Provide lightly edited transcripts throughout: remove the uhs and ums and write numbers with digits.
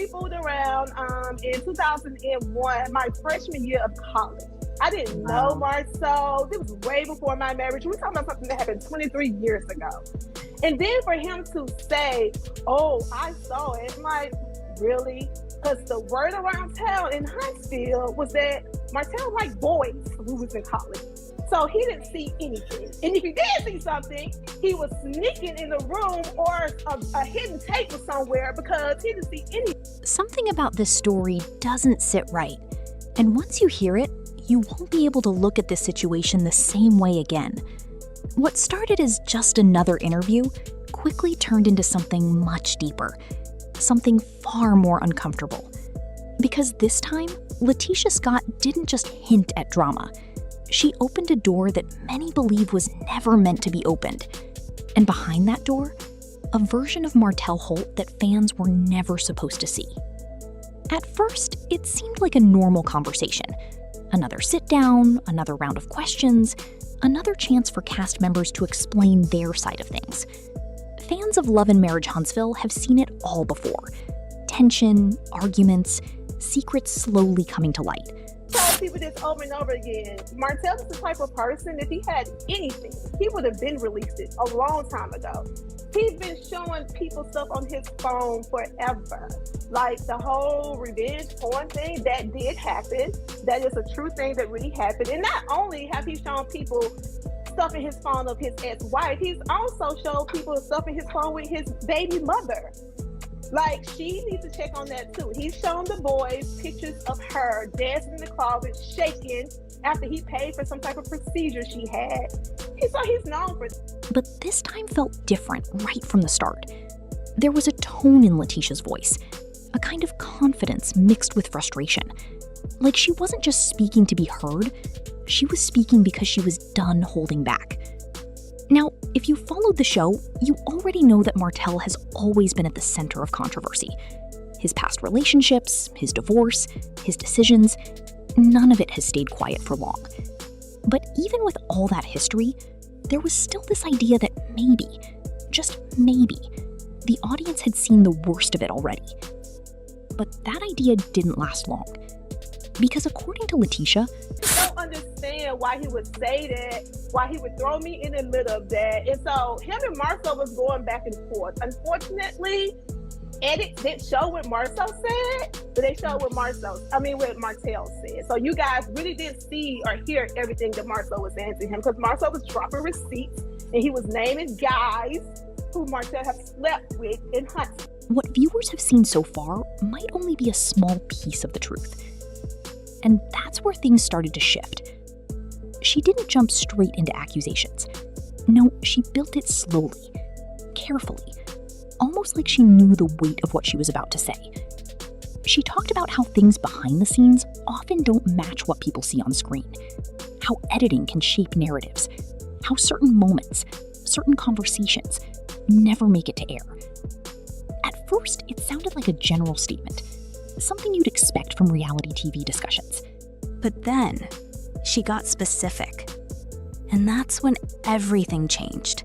we moved around in 2001, my freshman year of college. I didn't know Marcel. This was way before my marriage. We're talking about something that happened 23 years ago. And then for him to say, oh, I saw it, I'm like, really? Because the word around town in Huntsville was that Martell liked boys who was in college. So he didn't see anything. And if he did see something, he was sneaking in the room, or a hidden tape was somewhere because he didn't see anything. Something about this story doesn't sit right. And once you hear it, you won't be able to look at this situation the same way again. What started as just another interview quickly turned into something much deeper, something far more uncomfortable. Because this time, LaTisha Scott didn't just hint at drama. She opened a door that many believe was never meant to be opened. And behind that door, a version of Martell Holt that fans were never supposed to see. At first, it seemed like a normal conversation. Another sit down, another round of questions, another chance for cast members to explain their side of things. Fans of Love and Marriage Huntsville have seen it all before. Tension, arguments, secrets slowly coming to light. Tell people this over and over again. Martell is the type of person, if he had anything, he would have been released it a long time ago. He's been showing people stuff on his phone forever. Like the whole revenge porn thing, that did happen. That is a true thing that really happened. And not only have he shown people stuff in his phone of his ex-wife, he's also showed people stuff in his phone with his baby mother. Like, she needs to check on that too. He's shown the boys pictures of her dancing in the closet, shaking after he paid for some type of procedure she had. So he's known for this. But this time felt different right from the start. There was a tone in LaTisha's voice, a kind of confidence mixed with frustration. Like she wasn't just speaking to be heard, she was speaking because she was done holding back. Now, if you followed the show, you already know that Martell has always been at the center of controversy. His past relationships, his divorce, his decisions, none of it has stayed quiet for long. But even with all that history, there was still this idea that maybe, just maybe, the audience had seen the worst of it already. But that idea didn't last long. Because according to LaTisha, I don't understand why he would say that, why he would throw me in the middle of that. And so him and Marcel was going back and forth. Unfortunately, edits didn't show what Marcel said, but they showed what what Martell said. So you guys really didn't see or hear everything that Marcel was saying to him, because Marcel was dropping receipts and he was naming guys who Martell have slept with in Huntsville. What viewers have seen so far might only be a small piece of the truth. And that's where things started to shift. She didn't jump straight into accusations. No, she built it slowly, carefully, almost like she knew the weight of what she was about to say. She talked about how things behind the scenes often don't match what people see on screen, how editing can shape narratives, how certain moments, certain conversations never make it to air. At first, it sounded like a general statement, something you'd expect from reality TV discussions. But then, she got specific. And that's when everything changed.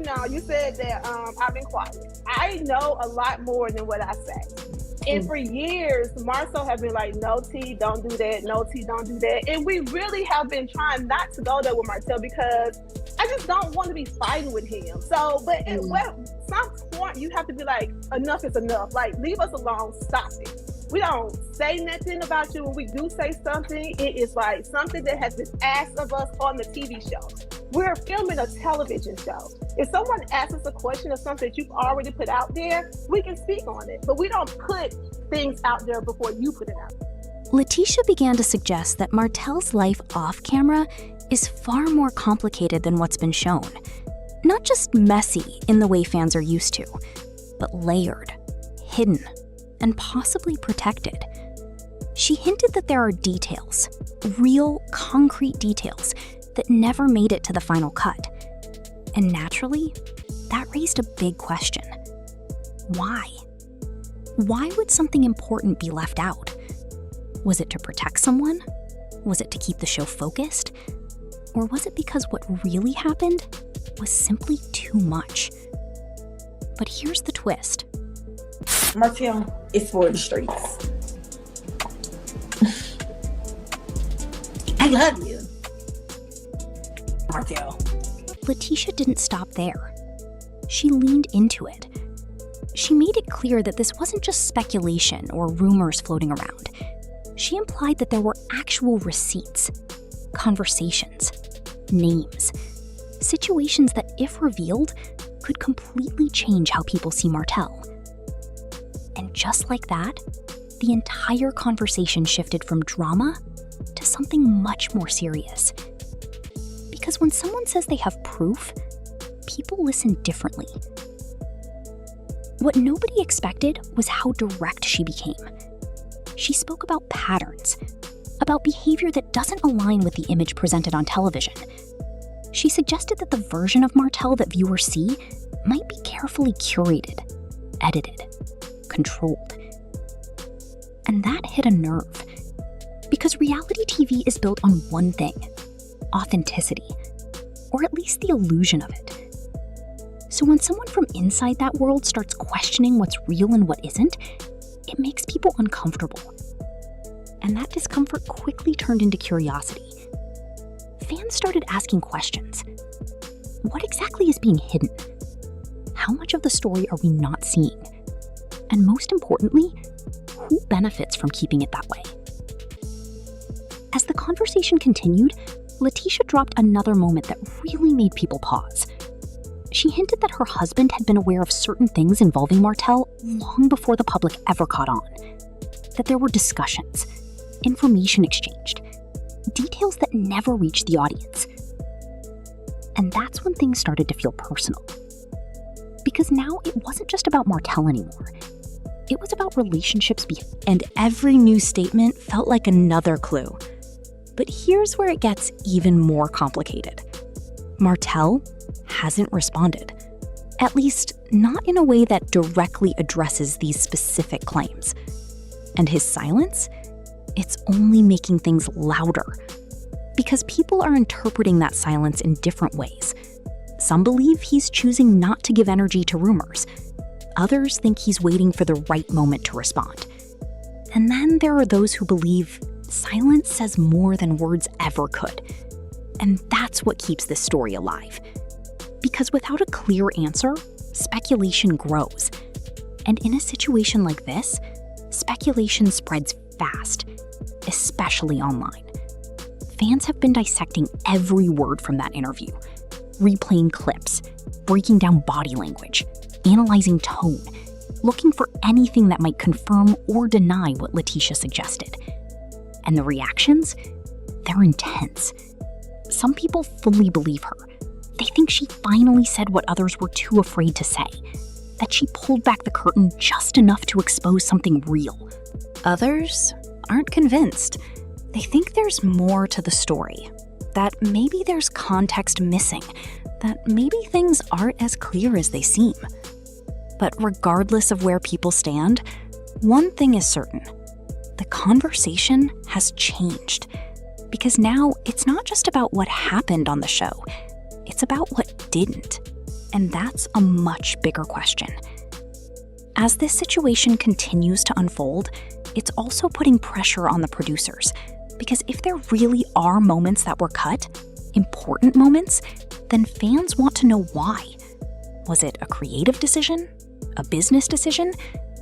No, you said that I've been quiet. I know a lot more than what I say. And for years, Marcel have been like, no, T, don't do that. No, T, don't do that. And we really have been trying not to go there with Martell because I just don't want to be fighting with him. So, but at some point, you have to be like, enough is enough. Like, leave us alone. Stop it. We don't say nothing about you. When we do say something, it is like something that has been asked of us on the TV show. We're filming a television show. If someone asks us a question or something that you've already put out there, we can speak on it. But we don't put things out there before you put it out. LaTisha began to suggest that Martell's life off camera is far more complicated than what's been shown. Not just messy in the way fans are used to, but layered, hidden, and possibly protected. She hinted that there are details, real, concrete details, that never made it to the final cut. And naturally, that raised a big question. Why? Why would something important be left out? Was it to protect someone? Was it to keep the show focused? Or was it because what really happened was simply too much? But here's the twist. Martell, it's for the streets. I love you, Martell. LaTisha didn't stop there. She leaned into it. She made it clear that this wasn't just speculation or rumors floating around. She implied that there were actual receipts, conversations, names, situations that, if revealed, could completely change how people see Martell. And just like that, the entire conversation shifted from drama to something much more serious. Because when someone says they have proof, people listen differently. What nobody expected was how direct she became. She spoke about patterns, about behavior that doesn't align with the image presented on television. She suggested that the version of Martell that viewers see might be carefully curated, edited, controlled. And that hit a nerve. Because reality TV is built on one thing: authenticity, or at least the illusion of it. So when someone from inside that world starts questioning what's real and what isn't, it makes people uncomfortable. And that discomfort quickly turned into curiosity. Fans started asking questions. What exactly is being hidden? How much of the story are we not seeing? And most importantly, who benefits from keeping it that way? As the conversation continued, LaTisha dropped another moment that really made people pause. She hinted that her husband had been aware of certain things involving Martell long before the public ever caught on. That there were discussions, information exchanged, details that never reached the audience. And that's when things started to feel personal. Because now it wasn't just about Martell anymore. It was about relationships And every new statement felt like another clue. But here's where it gets even more complicated. Martell hasn't responded. At least, not in a way that directly addresses these specific claims. And his silence? It's only making things louder. Because people are interpreting that silence in different ways. Some believe he's choosing not to give energy to rumors. Others think he's waiting for the right moment to respond. And then there are those who believe silence says more than words ever could. And that's what keeps this story alive. Because without a clear answer, speculation grows. And in a situation like this, speculation spreads fast, especially online. Fans have been dissecting every word from that interview, replaying clips, breaking down body language, analyzing tone, looking for anything that might confirm or deny what LaTisha suggested. And the reactions? They're intense. Some people fully believe her. They think she finally said what others were too afraid to say, that she pulled back the curtain just enough to expose something real. Others aren't convinced. They think there's more to the story, that maybe there's context missing, that maybe things aren't as clear as they seem. But regardless of where people stand, one thing is certain: the conversation has changed. Because now it's not just about what happened on the show, it's about what didn't. And that's a much bigger question. As this situation continues to unfold, it's also putting pressure on the producers. Because if there really are moments that were cut, important moments, then fans want to know why. Was it a creative decision, a business decision,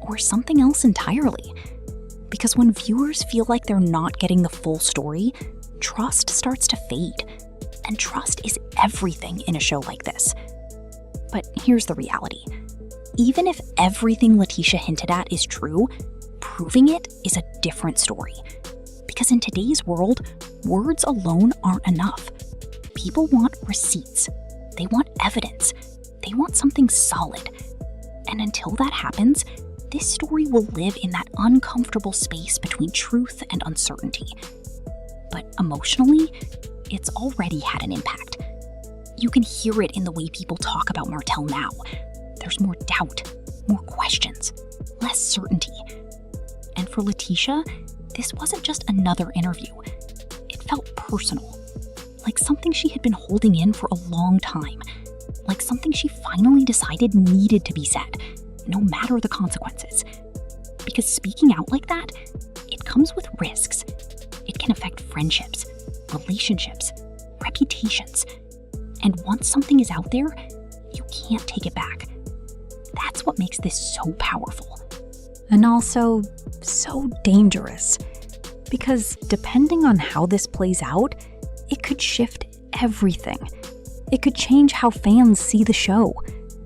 or something else entirely? Because when viewers feel like they're not getting the full story, trust starts to fade. And trust is everything in a show like this. But here's the reality. Even if everything LaTisha hinted at is true, proving it is a different story. Because in today's world, words alone aren't enough. People want receipts. They want evidence. They want something solid. And until that happens, this story will live in that uncomfortable space between truth and uncertainty. But emotionally, it's already had an impact. You can hear it in the way people talk about Martell now. There's more doubt, more questions, less certainty. And for LaTisha, this wasn't just another interview. It felt personal, like something she had been holding in for a long time, like something she finally decided needed to be said, no matter the consequences. Because speaking out like that, it comes with risks. It can affect friendships, relationships, reputations. And once something is out there, you can't take it back. That's what makes this so powerful. And also so dangerous. Because depending on how this plays out, it could shift everything. It could change how fans see the show,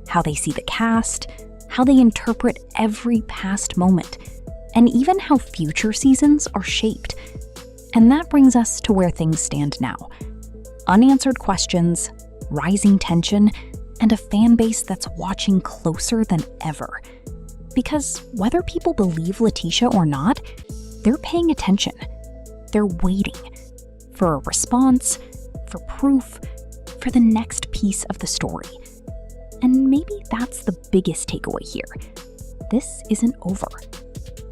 how they see the cast, how they interpret every past moment, and even how future seasons are shaped. And that brings us to where things stand now. Unanswered questions, rising tension, and a fan base that's watching closer than ever. Because whether people believe LaTisha or not, they're paying attention. They're waiting for a response, for proof, for the next piece of the story. And maybe that's the biggest takeaway here. This isn't over.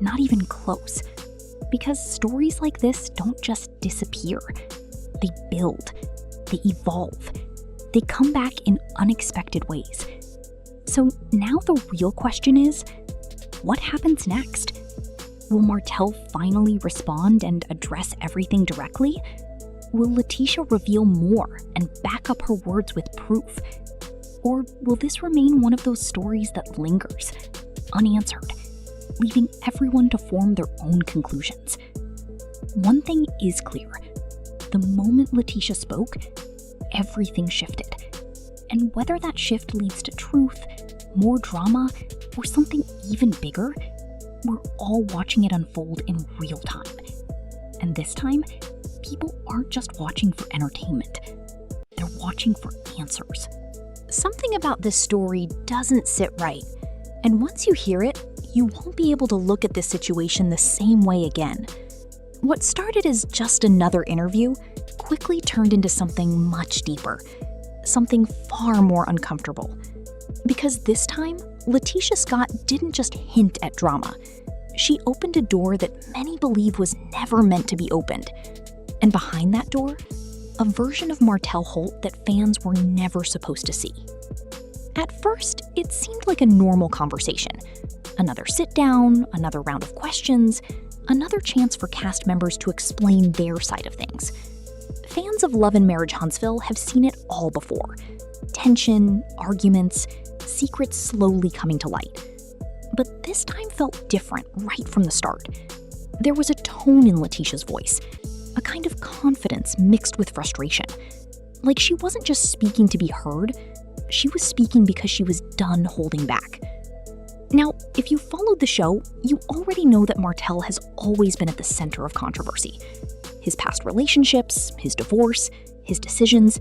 Not even close. Because stories like this don't just disappear. They build. They evolve. They come back in unexpected ways. So now the real question is, what happens next? Will Martell finally respond and address everything directly? Will LaTisha reveal more and back up her words with proof? Or will this remain one of those stories that lingers, unanswered, leaving everyone to form their own conclusions? One thing is clear. The moment LaTisha spoke, everything shifted. And whether that shift leads to truth, more drama, or something even bigger, we're all watching it unfold in real time. And this time, people aren't just watching for entertainment. They're watching for answers. Something about this story doesn't sit right. And once you hear it, you won't be able to look at this situation the same way again. What started as just another interview quickly turned into something much deeper, something far more uncomfortable. Because this time, LaTisha Scott didn't just hint at drama. She opened a door that many believe was never meant to be opened. And behind that door, a version of Martell Holt that fans were never supposed to see. At first, it seemed like a normal conversation. Another sit down, another round of questions, another chance for cast members to explain their side of things. Fans of Love and Marriage Huntsville have seen it all before. Tension, arguments, secrets slowly coming to light. But this time felt different right from the start. There was a tone in LaTisha's voice, a kind of confidence mixed with frustration. Like she wasn't just speaking to be heard, she was speaking because she was done holding back. Now, if you followed the show, you already know that Martell has always been at the center of controversy. His past relationships, his divorce, his decisions,